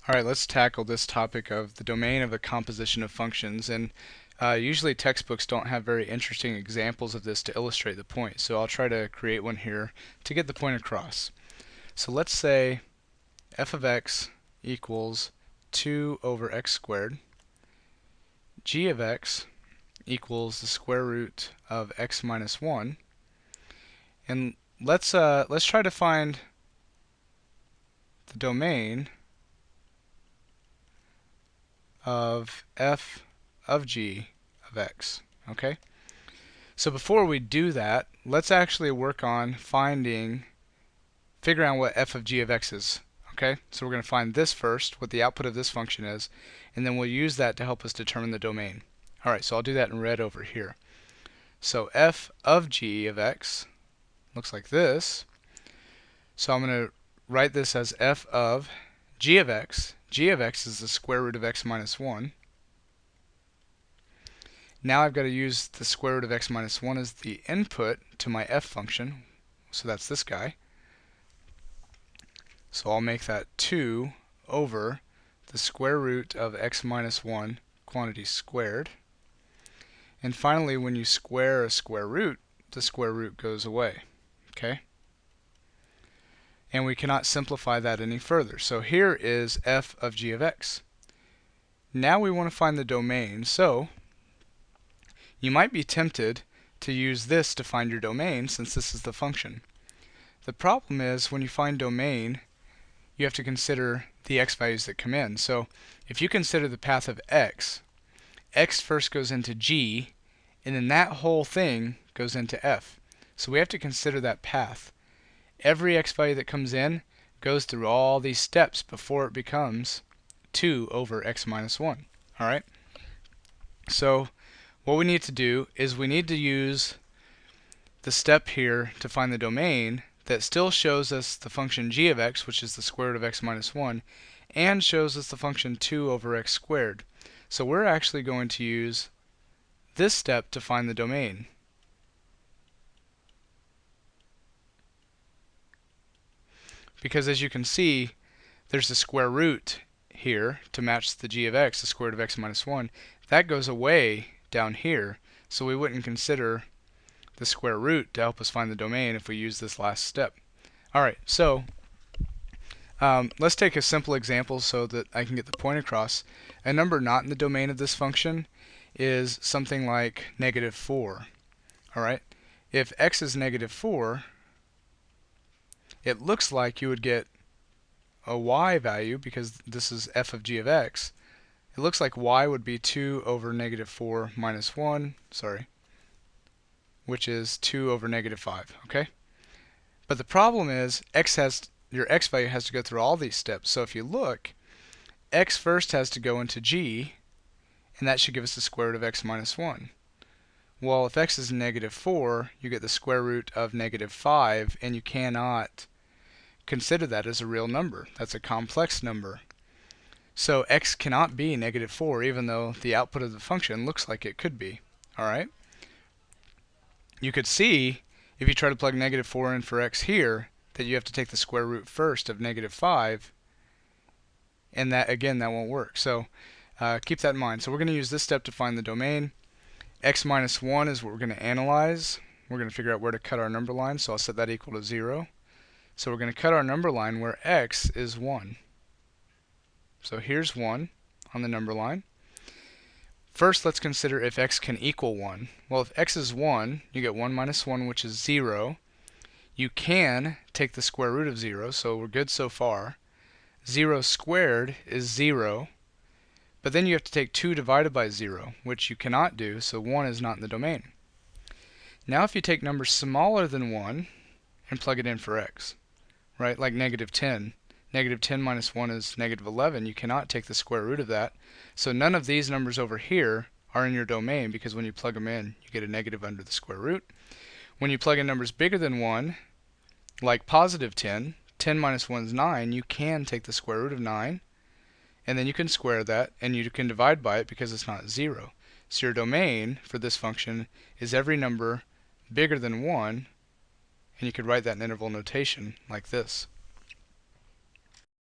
Alright, let's tackle this topic of the domain of a composition of functions. And usually textbooks don't have very interesting examples of this to illustrate the point, so I'll try to create one here to get the point across. So let's say f of x equals 2 over x squared, g of x equals the square root of x minus 1, and let's try to find the domain of f of g of x. Okay? So before we do that, let's actually work on figuring out what f of g of x is. Okay? So we're going to find this first, what the output of this function is, and then we'll use that to help us determine the domain. Alright, so I'll do that in red over here. So f of g of x looks like this. So I'm going to write this as f of g of x. G of x is the square root of x minus 1. Now I've got to use the square root of x minus 1 as the input to my f function. So that's this guy. So I'll make that 2 over the square root of x minus 1 quantity squared. And finally, when you square a square root, the square root goes away. Okay? And we cannot simplify that any further. So here is f of g of x. Now we want to find the domain. So you might be tempted to use this to find your domain, since this is the function. The problem is, when you find domain, you have to consider the x values that come in. So if you consider the path of x, x first goes into g, and then that whole thing goes into f. So we have to consider that path. Every x value that comes in goes through all these steps before it becomes 2 over x minus 1. Alright? So what we need to do is we need to use the step here to find the domain that still shows us the function g of x, which is the square root of x minus 1, and shows us the function 2 over x squared. So we're actually going to use this step to find the domain. Because as you can see, there's a square root here to match the g of x, the square root of x minus 1. That goes away down here, so we wouldn't consider the square root to help us find the domain if we use this last step. Alright, so let's take a simple example so that I can get the point across. A number not in the domain of this function is something like negative 4. Alright, if x is negative 4, it looks like you would get a y value, because this is f of g of x. It looks like y would be 2 over negative 4 minus 1, which is 2 over negative 5, okay? But the problem is, your x value has to go through all these steps. So if you look, x first has to go into g, and that should give us the square root of x minus 1. Well, if x is negative 4, you get the square root of negative 5, and you cannot consider that as a real number. That's a complex number. So x cannot be negative 4, even though the output of the function looks like it could be. Alright? You could see, if you try to plug negative 4 in for x here, that you have to take the square root first of negative 5, and that, again, that won't work. So keep that in mind. So we're going to use this step to find the domain. X minus 1 is what we're going to analyze. We're going to figure out where to cut our number line, so I'll set that equal to 0. So we're going to cut our number line where x is 1. So here's 1 on the number line. First, let's consider if x can equal 1. Well, if x is 1, you get 1 minus 1, which is 0. You can take the square root of 0, so we're good so far. 0 squared is 0. But then you have to take 2 divided by 0, which you cannot do, so 1 is not in the domain. Now if you take numbers smaller than 1 and plug it in for x, right, like negative 10. Negative 10 minus 1 is negative 11. You cannot take the square root of that. So none of these numbers over here are in your domain, because when you plug them in, you get a negative under the square root. When you plug in numbers bigger than 1, like positive 10, 10 minus 1 is 9, you can take the square root of 9, and then you can square that, and you can divide by it because it's not 0. So your domain for this function is every number bigger than 1, and you could write that in interval notation like this.